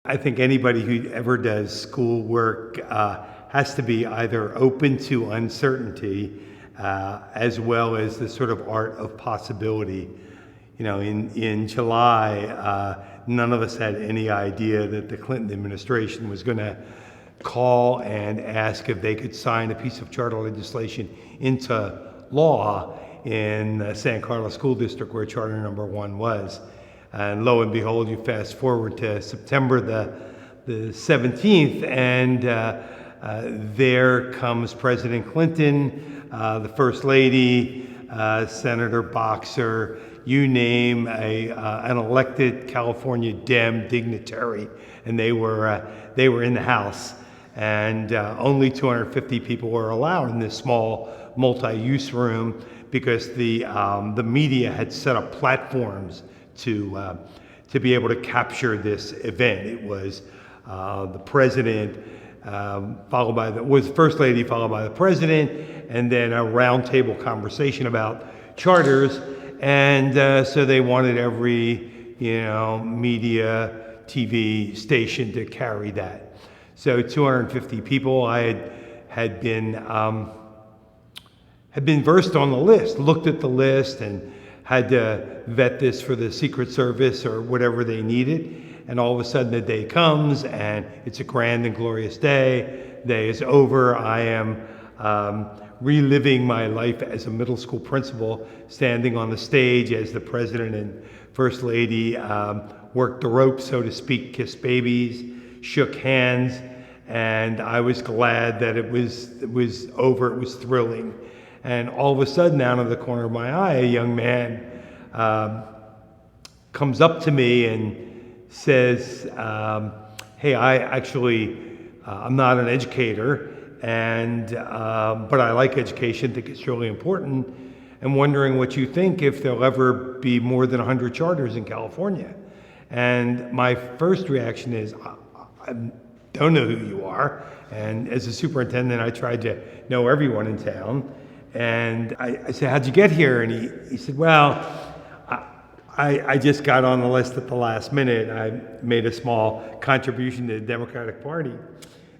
I think anybody who ever does schoolwork has to be either open to uncertainty as well as the sort of art of possibility. In July, none of us had any idea that the Clinton administration was going to call and ask if they could sign a piece of charter legislation into law in the San Carlos School District where charter number 1 was. And lo and behold, you fast forward to September the 17th, and there comes President Clinton, the First Lady, Senator Boxer, you name an elected California Dem dignitary, and they were in the House, and only 250 people were allowed in this small multi-use room because the media had set up platforms to be able to capture this event. It was the president, followed by was First Lady, followed by the president, and then a roundtable conversation about charters. And so they wanted every media, TV station to carry that. So 250 people. I had been versed on the list, looked at the list, and had to vet this for the Secret Service or whatever they needed. And all of a sudden the day comes and it's a grand and glorious day. The day is over. I am reliving my life as a middle school principal, standing on the stage as the president and first lady worked the ropes, so to speak, kissed babies, shook hands. And I was glad that it was over. It was thrilling. And all of a sudden, out of the corner of my eye, a young man comes up to me and says, hey, I'm not an educator, but I like education, think it's really important, and wondering what you think if there'll ever be more than 100 charters in California. And my first reaction is, I don't know who you are. And as a superintendent, I tried to know everyone in town. And I said, how'd you get here? And he said, well, I just got on the list at the last minute. I made a small contribution to the Democratic Party.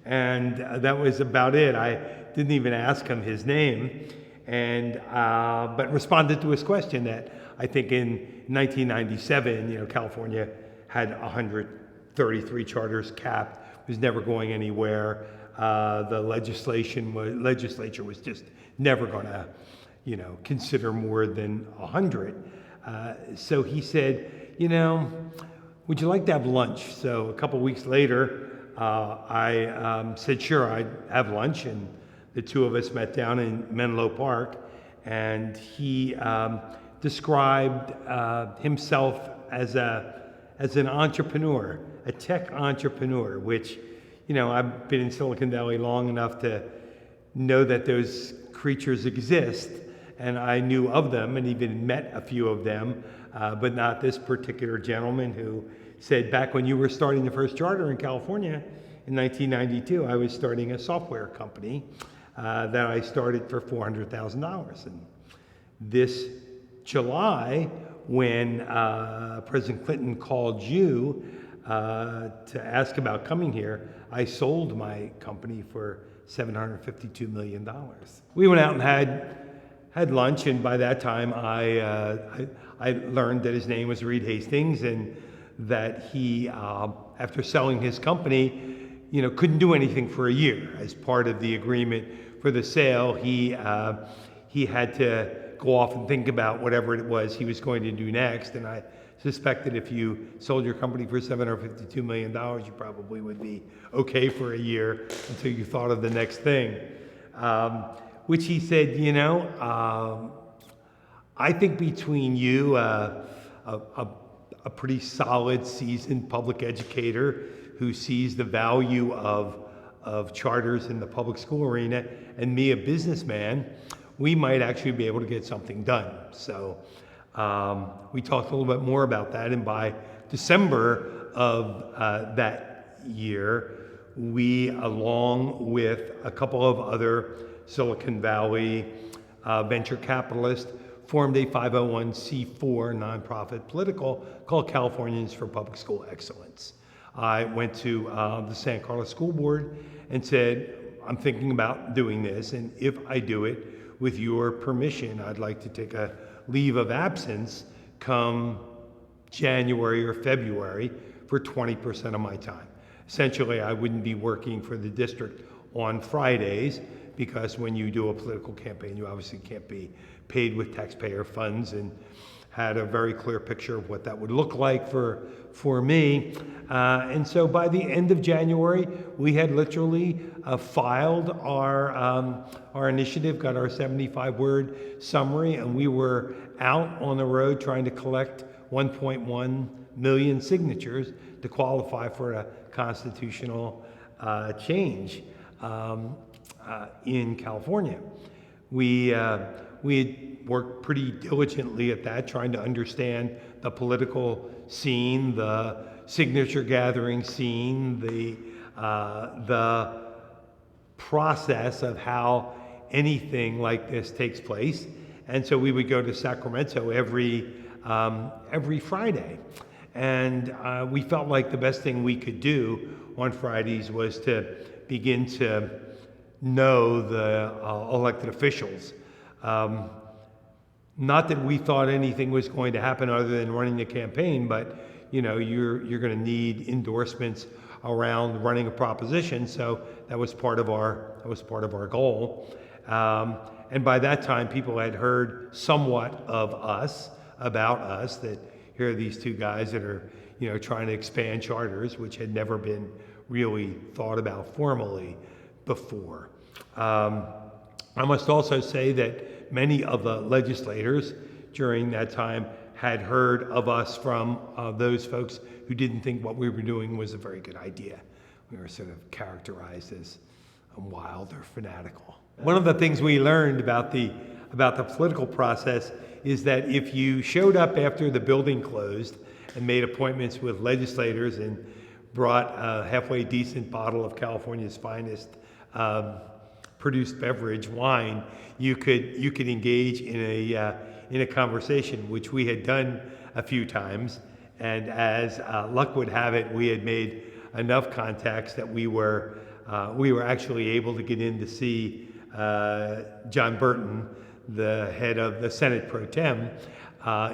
And that was about it. I didn't even ask him his name, but responded to his question that I think in 1997, California had 133 charters capped, was never going anywhere. The legislature was just never going to, consider more than 100. So he said, would you like to have lunch? So a couple weeks later, I said, sure, I'd have lunch. And the two of us met down in Menlo Park. And he described himself as an entrepreneur, a tech entrepreneur, which, I've been in Silicon Valley long enough to know that those creatures exist, and I knew of them and even met a few of them, but not this particular gentleman who said, back when you were starting the first charter in California in 1992, I was starting a software company that I started for $400,000. And this July, when President Clinton called you to ask about coming here, I sold my company for $752 million. We went out and had lunch, and by that time I learned that his name was Reed Hastings, and that he, after selling his company, couldn't do anything for a year. As part of the agreement for the sale, he had to go off and think about whatever it was he was going to do next. And I suspect that if you sold your company for $752 million, you probably would be okay for a year until you thought of the next thing. Which he said, I think between you, a pretty solid, seasoned public educator who sees the value of charters in the public school arena, and me, a businessman, we might actually be able to get something done. So we talked a little bit more about that, and by December of that year, we, along with a couple of other Silicon Valley venture capitalists, formed a 501c4 nonprofit political called Californians for Public School Excellence. I went to the San Carlos School Board and said, I'm thinking about doing this, and if I do it, with your permission, I'd like to take a leave of absence come January or February for 20% of my time. Essentially, I wouldn't be working for the district on Fridays, because when you do a political campaign, you obviously can't be paid with taxpayer funds, and had a very clear picture of what that would look like for me. And so by the end of January, we had literally filed our initiative, got our 75-word summary, and we were out on the road trying to collect 1.1 million signatures to qualify for a constitutional change in California. We had worked pretty diligently at that, trying to understand the political scene, the signature gathering scene, the process of how anything like this takes place. And so we would go to Sacramento every Friday. And we felt like the best thing we could do on Fridays was to begin to know the elected officials. Not that we thought anything was going to happen other than running the campaign, but you're going to need endorsements around running a proposition. So that was part of our goal. And by that time, people had heard somewhat of us, about us, that here are these two guys that are trying to expand charters, which had never been really thought about formally before. I must also say that many of the legislators during that time had heard of us from those folks who didn't think what we were doing was a very good idea. We were sort of characterized as wild or fanatical. One of the things we learned about the political process is that if you showed up after the building closed and made appointments with legislators and brought a halfway decent bottle of California's finest produced beverage, wine, you could engage in a conversation, which we had done a few times. And as luck would have it, we had made enough contacts that we were actually able to get in to see John Burton, the head of the Senate pro tem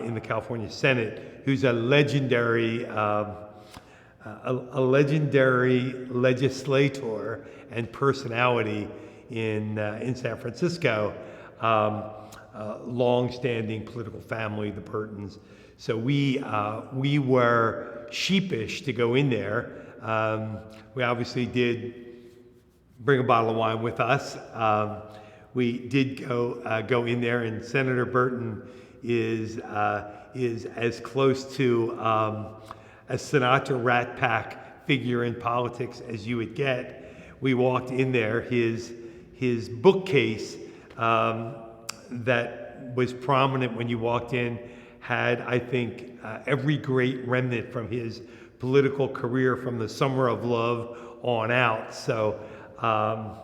in the California Senate, who's a legendary legislator and personality in San Francisco, long-standing political family, the Burtons. So we were sheepish to go in there. We obviously did bring a bottle of wine with us. We did go in there, and Senator Burton is as close to a Sinatra Rat Pack figure in politics as you would get. We walked in there. His bookcase that was prominent when you walked in had, I think, every great remnant from his political career from the Summer of Love on out. So I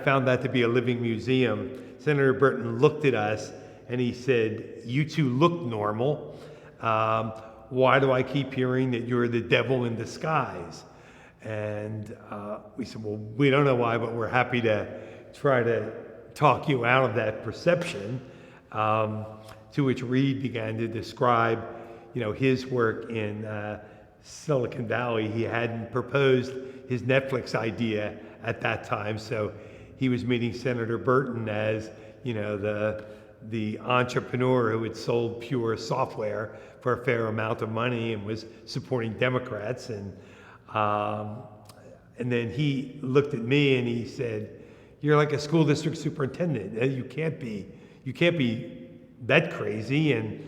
found that to be a living museum. Senator Burton looked at us and he said, "You two look normal. Why do I keep hearing that you're the devil in disguise?" And we said, "Well, we don't know why, but we're happy to try to talk you out of that perception." To which Reed began to describe, his work in Silicon Valley. He hadn't proposed his Netflix idea at that time, so he was meeting Senator Burton as, the entrepreneur who had sold pure software for a fair amount of money and was supporting Democrats. And then he looked at me and he said, "You're like a school district superintendent. You can't be that crazy." And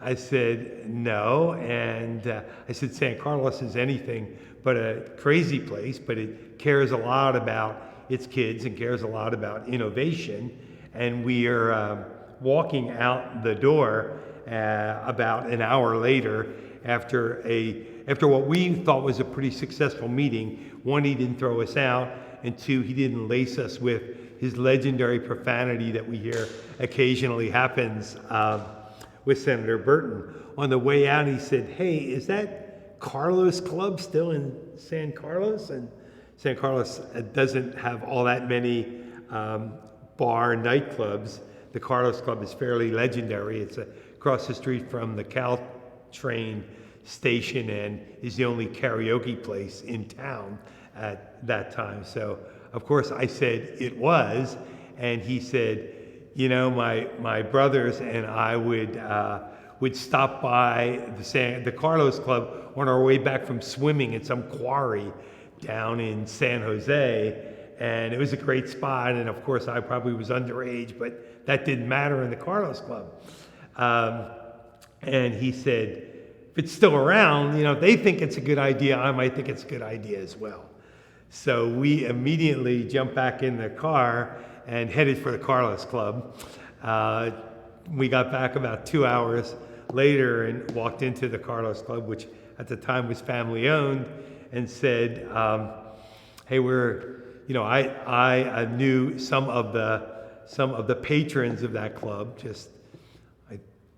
I said, "No." And I said, "San Carlos is anything but a crazy place, but it cares a lot about its kids and cares a lot about innovation." And we are walking out the door about an hour later after what we thought was a pretty successful meeting. One, he didn't throw us out, and two, he didn't lace us with his legendary profanity that we hear occasionally happens with Senator Burton. On the way out, he said, "Hey, is that Carlos Club still in San Carlos, and San Carlos doesn't have all that many bar nightclubs. The Carlos Club is fairly legendary. It's across the street from the Caltrain station and is the only karaoke place in town at that time. So, of course, I said it was, and he said, you know, my brothers and I would stop by the Carlos Club on our way back from swimming at some quarry down in San Jose, and it was a great spot. And of course, I probably was underage, but that didn't matter in the Carlos Club. And he said, if it's still around, you know, if they think it's a good idea, I might think it's a good idea as well. So we immediately jumped back in the car and headed for the Carlos Club. We got back about 2 hours later and walked into the Carlos Club, which at the time was family owned, and said, hey, I knew some of the patrons of that club.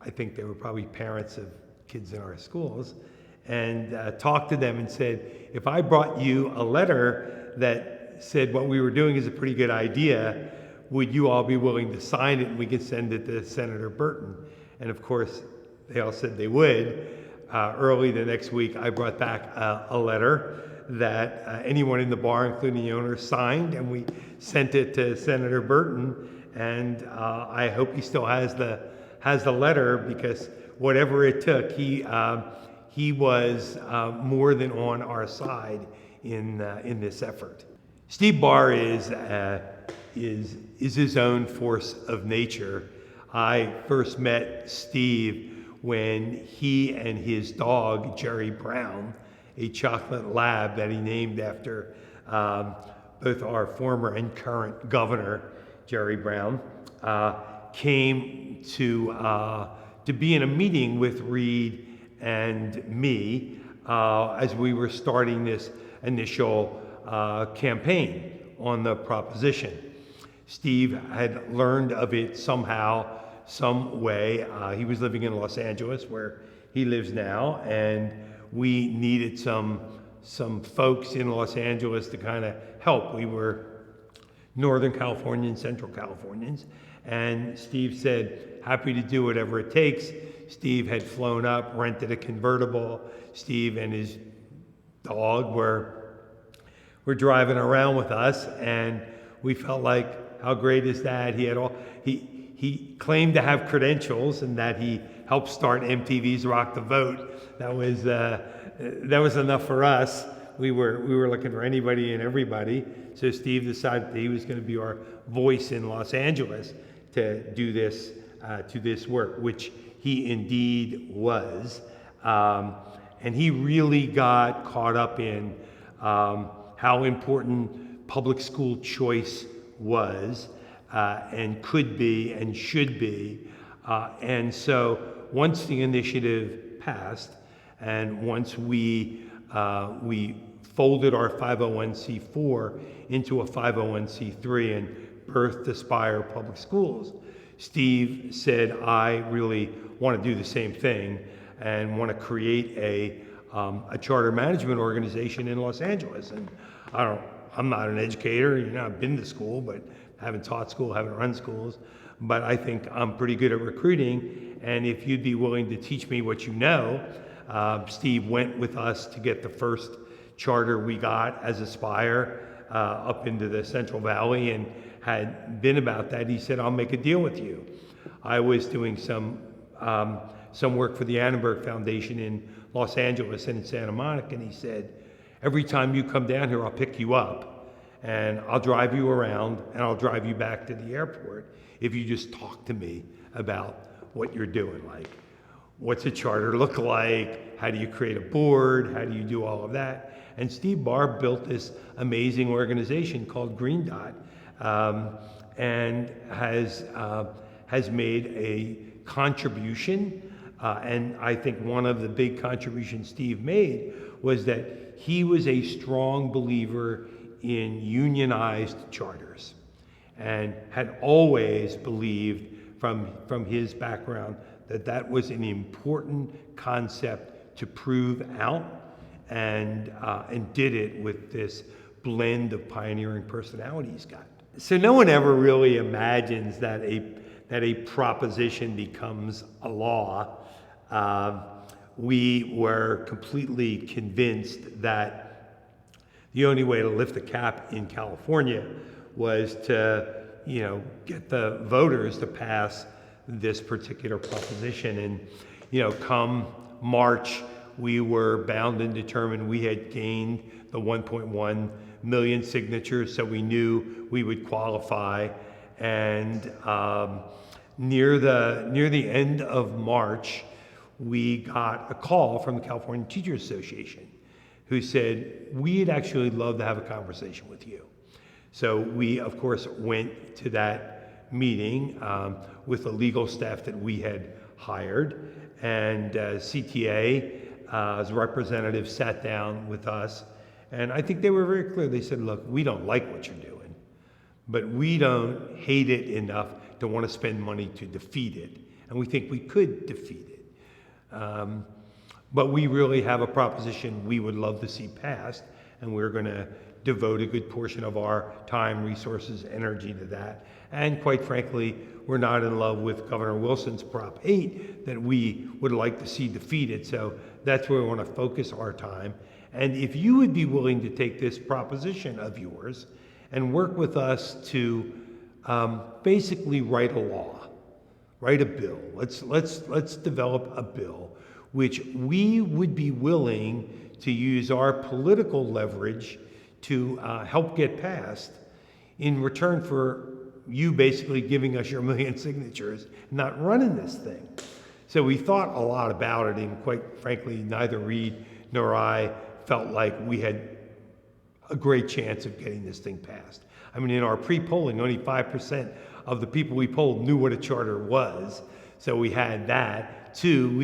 I think they were probably parents of kids in our schools, and talked to them and said, if I brought you a letter that said what we were doing is a pretty good idea, would you all be willing to sign it and we could send it to Senator Burton? And of course, they all said they would. Early the next week, I brought back a letter that anyone in the bar, including the owner, signed, and we sent it to Senator Burton. And I hope he still has the letter, because whatever it took, he was more than on our side in this effort. Steve Barr is his own force of nature. I first met Steve when he and his dog, Jerry Brown, a chocolate lab that he named after both our former and current governor, Jerry Brown, came to be in a meeting with Reed and me as we were starting this initial campaign on the proposition. Steve had learned of it somehow, some way. He was living in Los Angeles, where he lives now, and we needed some folks in Los Angeles to kind of help. We were Northern Californians, Central Californians, and Steve said, happy to do whatever it takes. Steve had flown up, rented a convertible. Steve and his dog were driving around with us, and we felt like, how great is that? He claimed to have credentials and that he helped start MTV's Rock the Vote. That was enough for us. We were looking for anybody and everybody. So Steve decided that he was going to be our voice in Los Angeles to do this work, which he indeed was. And he really got caught up in how important public school choice was and could be and should be. And so once the initiative passed, and once we folded our 501c4 into a 501c3 and birthed Aspire Public Schools, Steve said, I really want to do the same thing and want to create a charter management organization in Los Angeles. And I'm not an educator, I've been to school, but haven't taught school, haven't run schools, but I think I'm pretty good at recruiting. And if you'd be willing to teach me what you know, Steve went with us to get the first charter we got as Aspire up into the Central Valley, and had been about that. He said, I'll make a deal with you. I was doing some work for the Annenberg Foundation in Los Angeles and in Santa Monica, and he said, every time you come down here, I'll pick you up, and I'll drive you around, and I'll drive you back to the airport if you just talk to me about what you're doing. Like, what's a charter look like? How do you create a board? How do you do all of that? And Steve Barr built this amazing organization called Green Dot, and has made a contribution. And I think one of the big contributions Steve made was that he was a strong believer in unionized charters, and had always believed from his background that was an important concept to prove out and did it with this blend of pioneering personality he's got. So no one ever really imagines that a proposition becomes a law. We were completely convinced that the only way to lift the cap in California was to, get the voters to pass this particular proposition. And, come March, we were bound and determined. We had gained the 1.1 million signatures, so we knew we would qualify. And near the end of March, we got a call from the California Teachers Association who said, we'd actually love to have a conversation with you. So we, of course, went to that meeting with the legal staff that we had hired, and CTA's representative sat down with us, and I think they were very clear. They said, look, we don't like what you're doing, but we don't hate it enough to want to spend money to defeat it, and we think we could defeat it. But we really have a proposition we would love to see passed, and we're going to devote a good portion of our time, resources, energy to that. And quite frankly, we're not in love with Governor Wilson's Prop 8 that we would like to see defeated. So that's where we want to focus our time. And if you would be willing to take this proposition of yours and work with us to basically write a law, write a bill. Let's develop a bill which we would be willing to use our political leverage to help get passed in return for you basically giving us your million signatures, not running this thing. So we thought a lot about it, and quite frankly, neither Reed nor I felt like we had a great chance of getting this thing passed. I mean, in our pre-polling, only 5% of the people we polled knew what a charter was. So we had that. Two,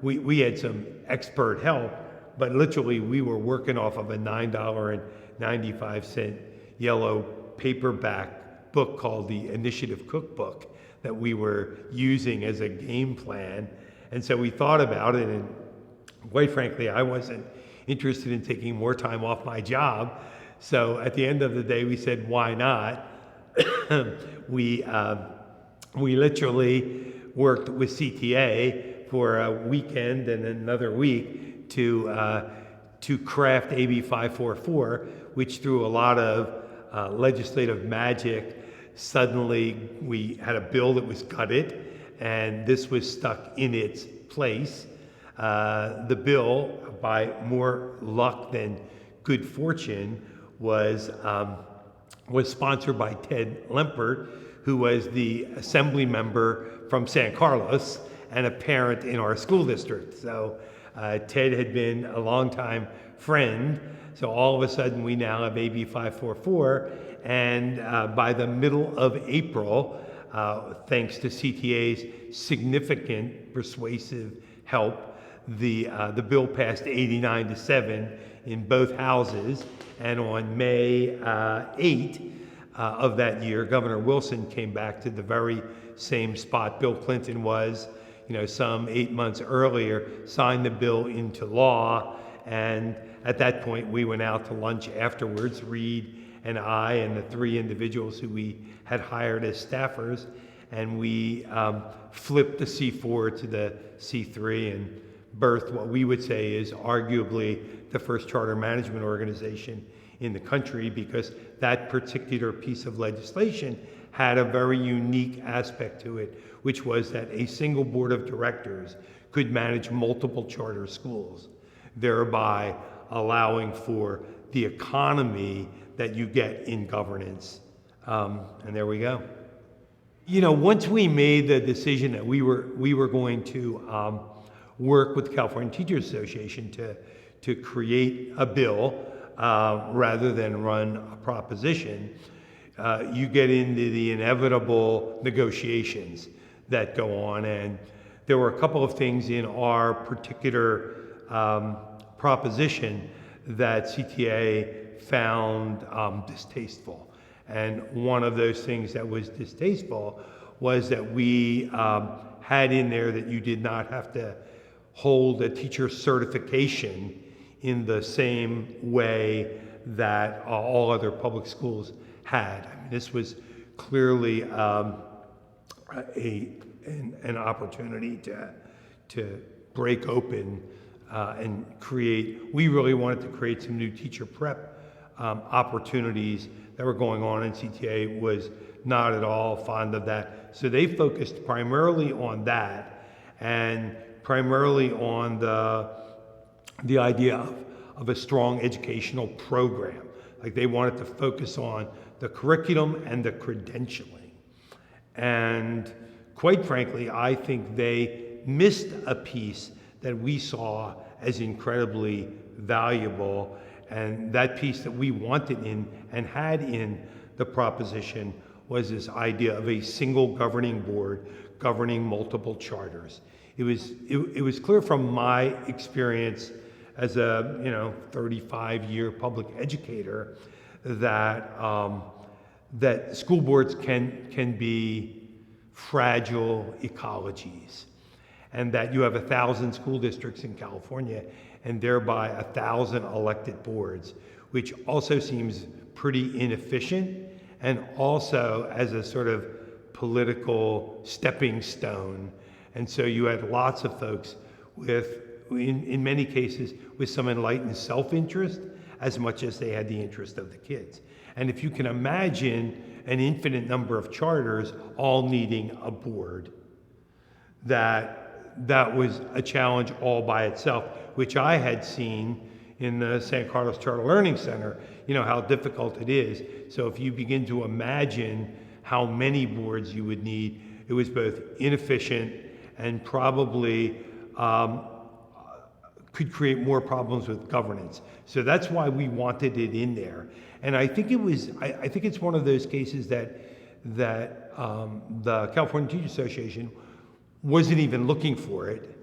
we had some expert help, but literally we were working off of a $9.95 yellow paperback book called the Initiative Cookbook that we were using as a game plan. And so we thought about it, and quite frankly, I wasn't interested in taking more time off my job. So at the end of the day, we said, why not? We literally worked with CTA for a weekend and another week to craft AB 544, which through a lot of legislative magic, suddenly we had a bill that was gutted, and this was stuck in its place. The bill, by more luck than good fortune, was sponsored by Ted Lempert, who was the assembly member from San Carlos and a parent in our school district. So Ted had been a longtime friend. So all of a sudden we now have AB 544, and by the middle of April, thanks to CTA's significant persuasive help, the bill passed 89-7 in both houses. And on May 8 of that year, Governor Wilson came back to the very same spot Bill Clinton was, some 8 months earlier, signed the bill into law. And at that point, we went out to lunch afterwards, Reed and I and the three individuals who we had hired as staffers, and we flipped the C4 to the C3 and birthed what we would say is arguably the first charter management organization in the country, because that particular piece of legislation had a very unique aspect to it, which was that a single board of directors could manage multiple charter schools, thereby allowing for the economy that you get in governance. And there we go. Once we made the decision that we were going to work with the California Teachers Association to create a bill rather than run a proposition, you get into the inevitable negotiations that go on. And there were a couple of things in our particular proposition that CTA found distasteful. And one of those things that was distasteful was that we had in there that you did not have to hold a teacher certification in the same way that all other public schools had. I mean, this was clearly an opportunity to break open and create. We really wanted to create some new teacher prep opportunities that were going on, and CTA was not at all fond of that. So they focused primarily on that, and primarily on the idea of a strong educational program. Like, they wanted to focus on the curriculum and the credentialing. And quite frankly, I think they missed a piece that we saw as incredibly valuable, and that piece that we wanted in and had in the proposition was this idea of a single governing board governing multiple charters. It was clear from my experience as a 35-year public educator that that school boards can be fragile ecologies, and that you have 1,000 school districts in California and thereby 1,000 elected boards, which also seems pretty inefficient, and also as a sort of political stepping stone. And so you had lots of folks with, in many cases, with some enlightened self-interest as much as they had the interest of the kids. And if you can imagine an infinite number of charters all needing a board, that was a challenge all by itself, which I had seen in the San Carlos Charter Learning Center, how difficult it is. So if you begin to imagine how many boards you would need, it was both inefficient and probably could create more problems with governance. So that's why we wanted it in there. And I think I think it's one of those cases that the California Teachers Association wasn't even looking for it.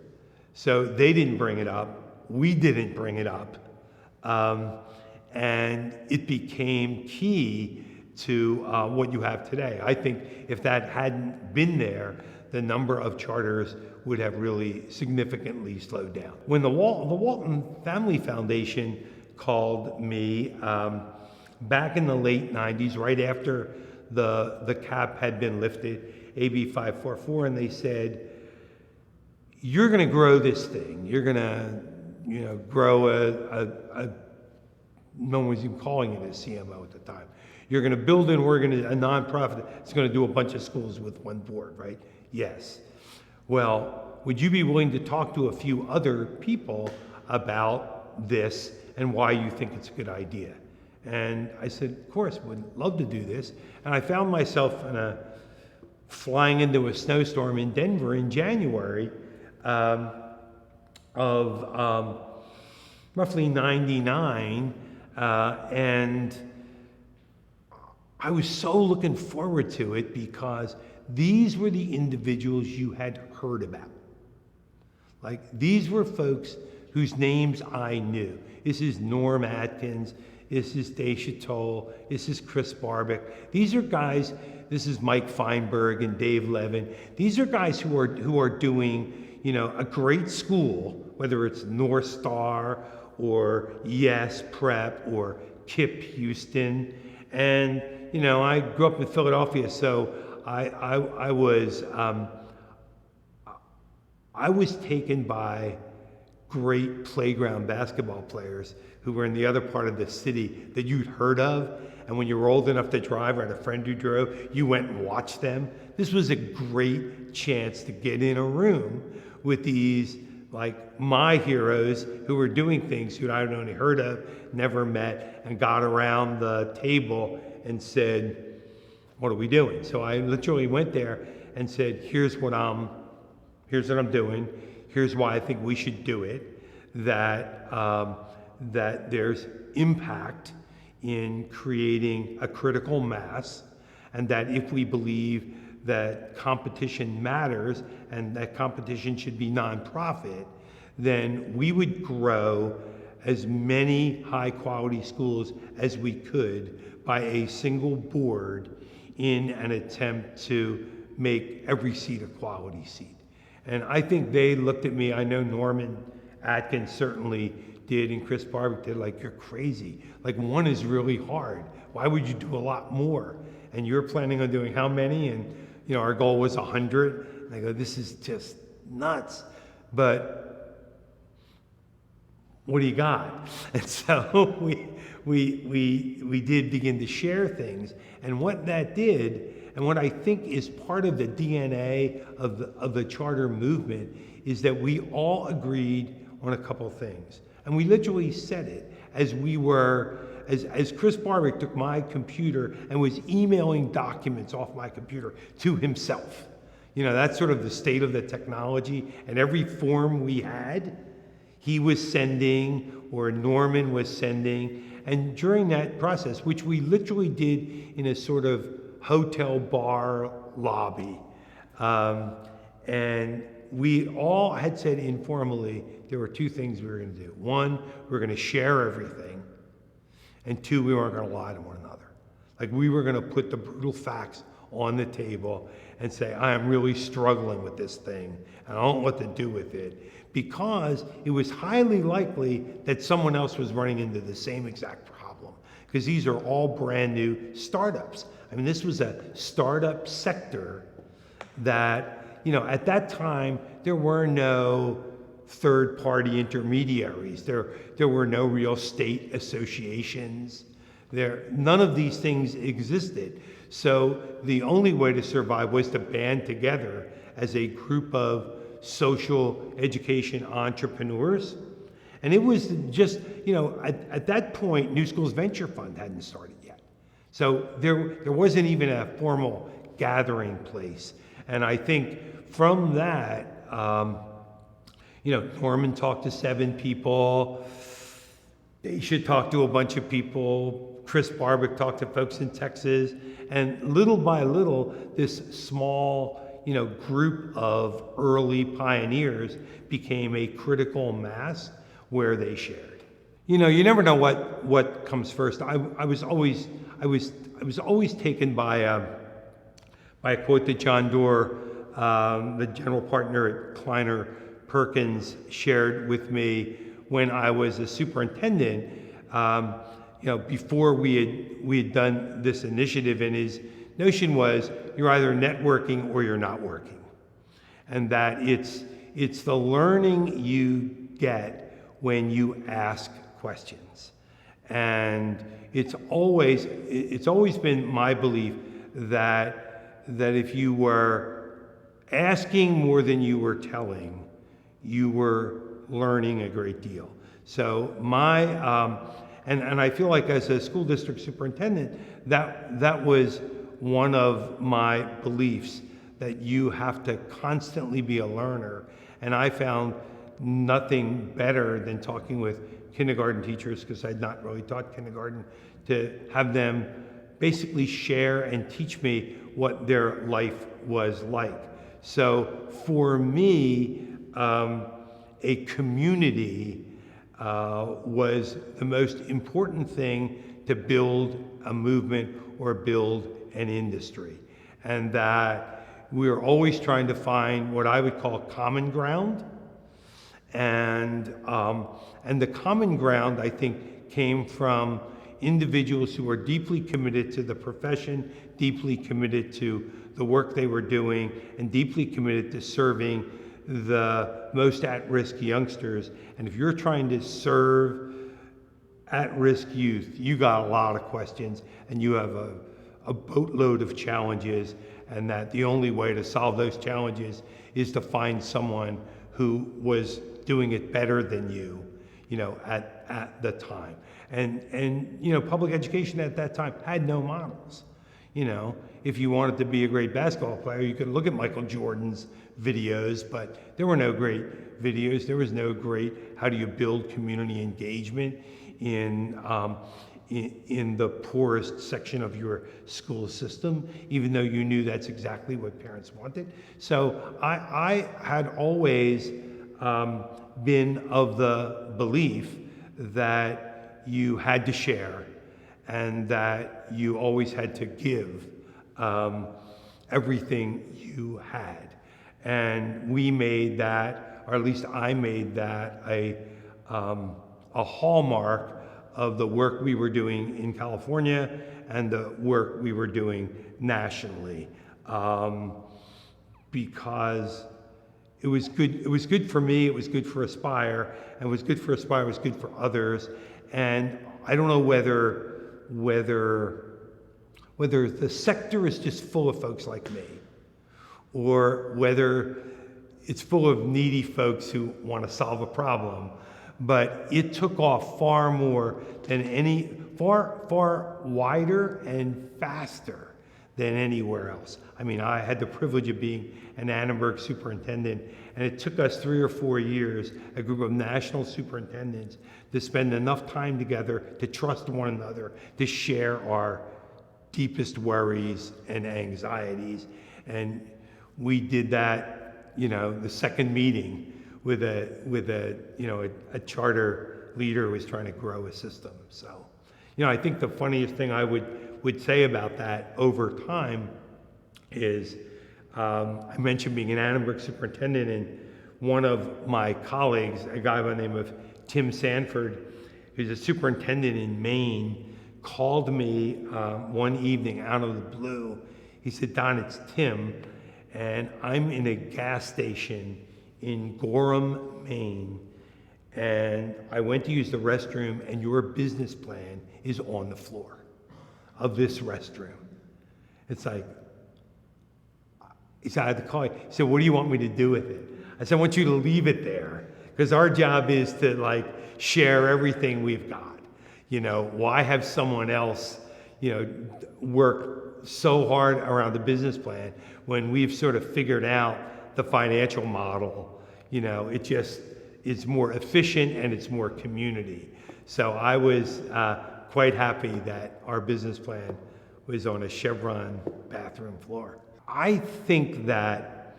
So they didn't bring it up. We didn't bring it up. And it became key to what you have today. I think if that hadn't been there, the number of charters would have really significantly slowed down. When the Walton Family Foundation called me back in the late 90s, right after the cap had been lifted, AB 544, and they said, you're going to grow this thing. You're going to, grow a no one was even calling it a CMO at the time. You're going to build a nonprofit that's going to do a bunch of schools with one board, right? Yes. Well, would you be willing to talk to a few other people about this and why you think it's a good idea? And I said, of course, would love to do this. And I found myself flying into a snowstorm in Denver in January of roughly 99. And I was so looking forward to it because these were the individuals you had heard about. Like, these were folks whose names I knew. This is Norm Atkins. This is Daisha Toll. This is Chris Barbick. These are guys, this is Mike Feinberg and Dave Levin. These are guys who are doing, a great school, whether it's North Star or Yes Prep or KIPP Houston. And, I grew up in Philadelphia, so I was taken by great playground basketball players who were in the other part of the city that you'd heard of. And when you were old enough to drive or had a friend who drove, you went and watched them. This was a great chance to get in a room with these, like, my heroes who were doing things who I'd only heard of, never met, and got around the table and said, what are we doing? So I literally went there and said, here's what I'm doing. Here's why I think we should do it. That there's impact in creating a critical mass, and that if we believe that competition matters and that competition should be nonprofit, then we would grow as many high quality schools as we could by a single board in an attempt to make every seat a quality seat. And I think they looked at me, I know Norman Atkins certainly did and Chris Barbick did, like, you're crazy. Like, one is really hard. Why would you do a lot more? And you're planning on doing how many? And, our goal was 100. And I go, this is just nuts. But what do you got? And so we did begin to share things. And what that did, and what I think is part of the DNA of the charter movement, is that we all agreed on a couple things. And we literally said it as Chris Barbick took my computer and was emailing documents off my computer to himself. That's sort of the state of the technology. And every form we had, he was sending, or Norman was sending. And during that process, which we literally did in a sort of hotel bar lobby, and we all had said informally there were two things we were going to do. One, we were going to share everything. And two, we weren't going to lie to one another. Like, we were going to put the brutal facts on the table and say, I am really struggling with this thing, and I don't know what to do with it. Because it was highly likely that someone else was running into the same exact problem. Because these are all brand new startups. I mean, this was a startup sector that, at that time, there were no third-party intermediaries. There were no real state associations. None of these things existed. So the only way to survive was to band together as a group of social education entrepreneurs. And it was just, at that point, New Schools Venture Fund hadn't started yet. So there wasn't even a formal gathering place. And I think from that, Norman talked to 7 people. They should talk to a bunch of people. Chris Barbick talked to folks in Texas. And little by little, this small, group of early pioneers became a critical mass where they shared. You never know what comes first. I was always taken by a quote that John Doerr, the general partner at Kleiner Perkins, shared with me when I was a superintendent. Before we had done this initiative, and his notion was you're either networking or you're not working, and that it's the learning you get when you ask questions. And it's always been my belief that if you were asking more than you were telling, you were learning a great deal. So and I feel like as a school district superintendent, that was one of my beliefs, that you have to constantly be a learner. And I found nothing better than talking with kindergarten teachers, because I'd not really taught kindergarten, to have them basically share and teach me what their life was like. So for me, a community was the most important thing to build a movement or build an industry. And that we were always trying to find what I would call common ground. And the common ground, I think, came from individuals who were deeply committed to the profession, deeply committed to the work they were doing, and deeply committed to serving the most at-risk youngsters. And if you're trying to serve at-risk youth, you got a lot of questions, and you have a boatload of challenges, and that the only way to solve those challenges is to find someone who was doing it better than you, at the time. And public education at that time had no models. If you wanted to be a great basketball player, you could look at Michael Jordan's videos, but there were no great videos. There was no great how do you build community engagement in the poorest section of your school system, even though you knew that's exactly what parents wanted. So I had always been of the belief that you had to share, and that you always had to give everything you had. And we made that, or at least I made that, a a hallmark of the work we were doing in California and the work we were doing nationally, because it was good. It was good for me. It was good for Aspire, and it was good for Aspire. It was good for others. And I don't know whether the sector is just full of folks like me, or whether it's full of needy folks who want to solve a problem. But it took off far more than far wider and faster than anywhere else. I mean, I had the privilege of being an Annenberg superintendent, and it took us 3 or 4 years, a group of national superintendents, to spend enough time together to trust one another, to share our deepest worries and anxieties. And we did that, the second meeting with a charter leader who was trying to grow a system. So, I think the funniest thing I would say about that over time is, I mentioned being an Annenberg superintendent, and one of my colleagues, a guy by the name of Tim Sanford, who's a superintendent in Maine, called me one evening out of the blue. He said, "Don, it's Tim, and I'm in a gas station in Gorham, Maine, and I went to use the restroom, and your business plan is on the floor of this restroom." It's like, he said, "I had to call you." He said, "What do you want me to do with it?" I said, "I want you to leave it there, because our job is to share everything we've got. Why have someone else, work so hard around the business plan when we've sort of figured out the financial model? It just is more efficient and it's more community." So I was quite happy that our business plan was on a Chevron bathroom floor. I think that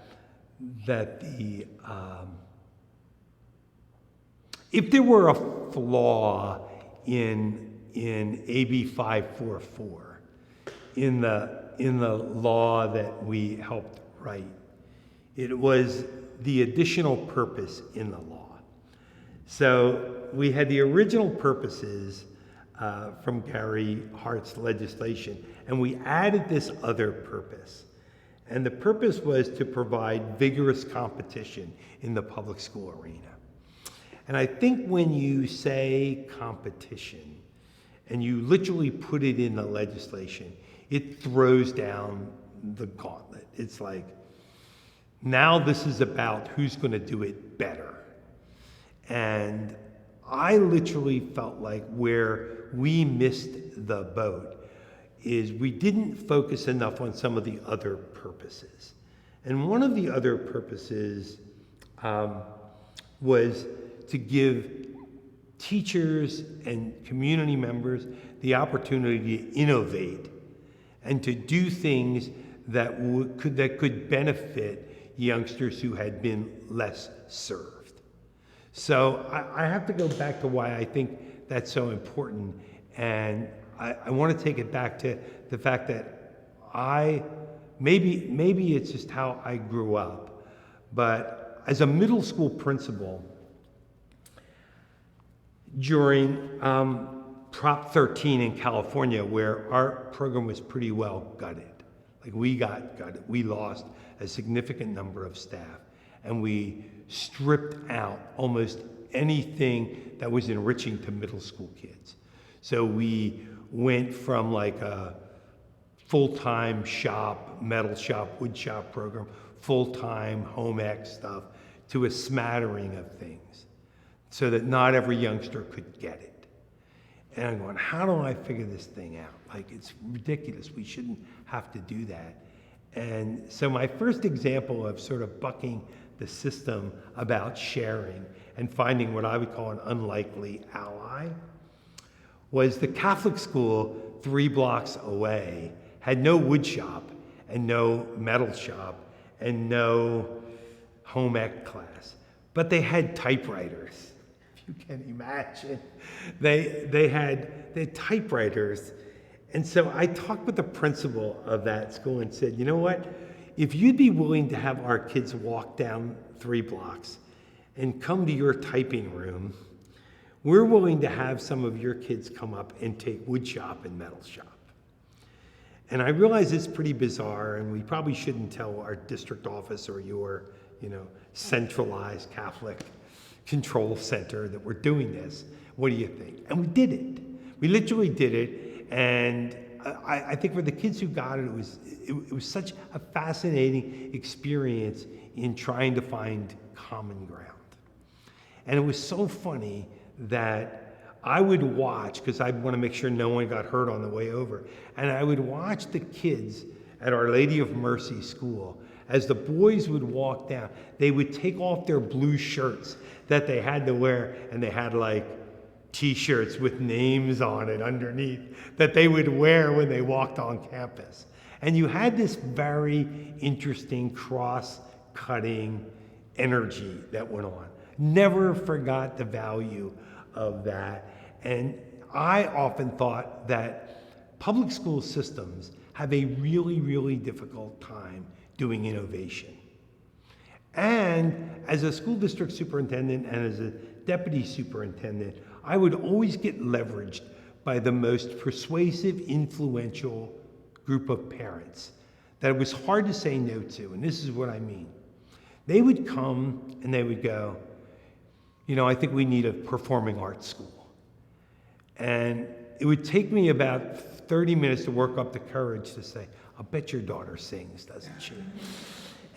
the if there were a flaw in AB 544, in the law that we helped write, it was the additional purpose in the law. So we had the original purposes from Gary Hart's legislation, and we added this other purpose. And the purpose was to provide vigorous competition in the public school arena. And I think when you say competition, and you literally put it in the legislation, it throws down the gauntlet. It's like, now this is about who's going to do it better. And I literally felt like where we missed the boat is we didn't focus enough on some of the other purposes. And one of the other purposes was to give teachers and community members the opportunity to innovate and to do things that could benefit youngsters who had been less served. So I have to go back to why I think that's so important, and I want to take it back to the fact that maybe it's just how I grew up, but as a middle school principal, during Prop 13 in California, where our program was pretty well gutted. We got gutted. We lost a significant number of staff, and we stripped out almost anything that was enriching to middle school kids. So we went from a full-time shop, metal shop, wood shop program, full-time home ec stuff, to a smattering of things, so that not every youngster could get it. And I'm going, how do I figure this thing out? It's ridiculous. We shouldn't have to do that. And so my first example of sort of bucking the system about sharing and finding what I would call an unlikely ally was the Catholic school 3 blocks away had no wood shop and no metal shop and no home ec class, but they had typewriters. You can imagine. They had typewriters. And so I talked with the principal of that school and said, you know what? If you'd be willing to have our kids walk down 3 blocks and come to your typing room, we're willing to have some of your kids come up and take wood shop and metal shop. And I realize it's pretty bizarre, and we probably shouldn't tell our district office or your, centralized Catholic control center that we're doing this. What do you think? And we did it. We literally did it, and I think for the kids who got it, it was such a fascinating experience in trying to find common ground. And it was so funny that I would watch, because I want to make sure no one got hurt on the way over, and I would watch the kids at Our Lady of Mercy school. As the boys would walk down, they would take off their blue shirts that they had to wear, and they had like t-shirts with names on it underneath that they would wear when they walked on campus. And you had this very interesting cross-cutting energy that went on. Never forgot the value of that. And I often thought that public school systems have a really, really difficult time doing innovation. And as a school district superintendent and as a deputy superintendent, I would always get leveraged by the most persuasive, influential group of parents that it was hard to say no to. And this is what I mean. They would come and they would go, I think we need a performing arts school. And it would take me about 30 minutes to work up the courage to say, I'll bet your daughter sings, doesn't she?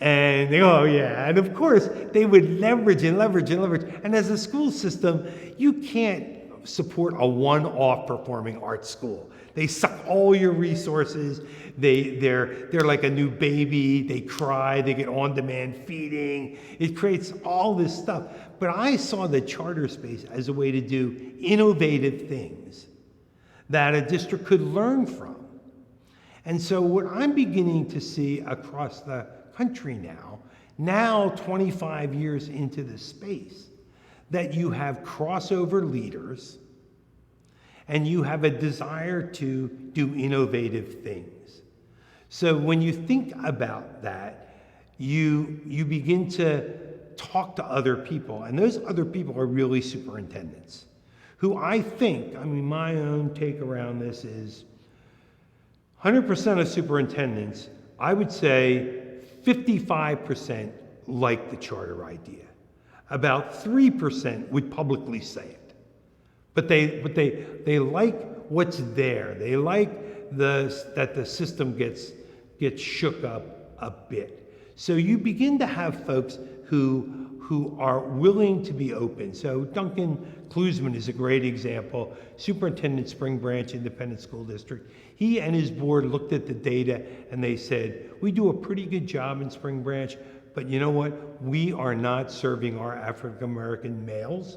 And they go, oh yeah. And of course, they would leverage and leverage and leverage. And as a school system, you can't support a one-off performing arts school. They suck all your resources. They're like a new baby. They cry. They get on-demand feeding. It creates all this stuff. But I saw the charter space as a way to do innovative things that a district could learn from. And so what I'm beginning to see across the country now 25 years into the space, that you have crossover leaders and you have a desire to do innovative things. So when you think about that, you begin to talk to other people, and those other people are really superintendents, who I think, my own take around this is 100% of superintendents, I would say 55% like the charter idea. About 3% would publicly say it. But they like what's there. They like that the system gets shook up a bit. So you begin to have folks who are willing to be open. So Duncan Klusman is a great example, Superintendent Spring Branch Independent School District. He and his board looked at the data and they said, we do a pretty good job in Spring Branch, but you know what? We are not serving our African American males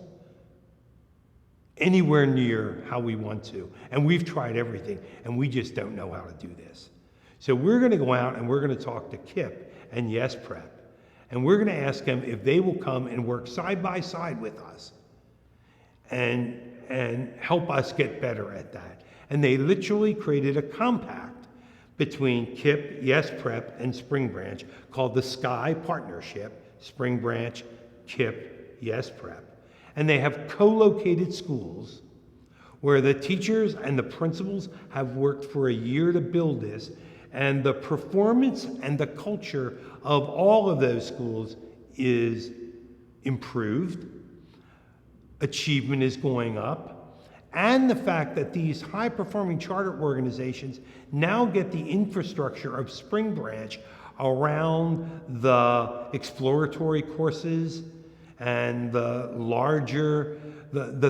anywhere near how we want to. And we've tried everything, and we just don't know how to do this. So we're going to go out and we're going to talk to KIPP and Yes Prep, and we're going to ask them if they will come and work side by side with us and help us get better at that. And they literally created a compact between KIPP, Yes Prep, and Spring Branch called the SKY Partnership, Spring Branch, KIPP, Yes Prep. And they have co-located schools where the teachers and the principals have worked for a year to build this, and the performance and the culture of all of those schools is improved. Achievement is going up. And the fact that these high-performing charter organizations now get the infrastructure of Spring Branch around the exploratory courses and the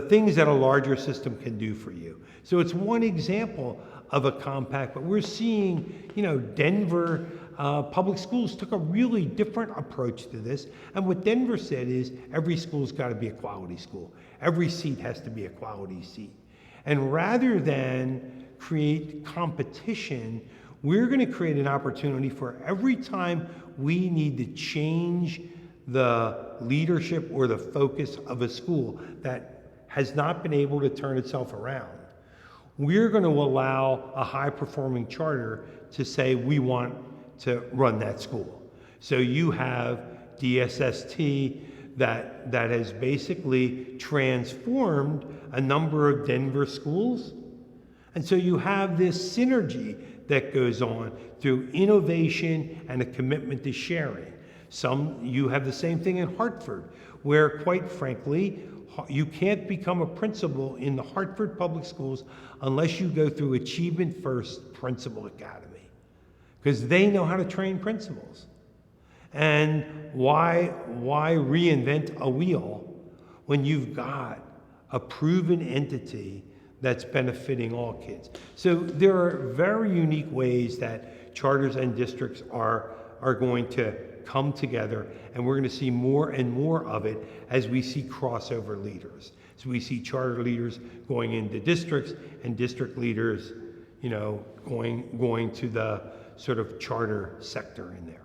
things that a larger system can do for you. So it's one example of a compact, but we're seeing, Denver public schools took a really different approach to this. And what Denver said is every school's got to be a quality school. Every seat has to be a quality seat. And rather than create competition, we're going to create an opportunity for every time we need to change the leadership or the focus of a school that has not been able to turn itself around. We're going to allow a high-performing charter to say we want to run that school. So you have DSST, that has basically transformed a number of Denver schools. And so you have this synergy that goes on through innovation and a commitment to sharing. You have the same thing in Hartford, where quite frankly, you can't become a principal in the Hartford Public Schools unless you go through Achievement First Principal Academy, because they know how to train principals. And why reinvent a wheel when you've got a proven entity that's benefiting all kids? So there are very unique ways that charters and districts are going to come together, and we're going to see more and more of it as we see crossover leaders. So we see charter leaders going into districts and district leaders, going to the sort of charter sector in there.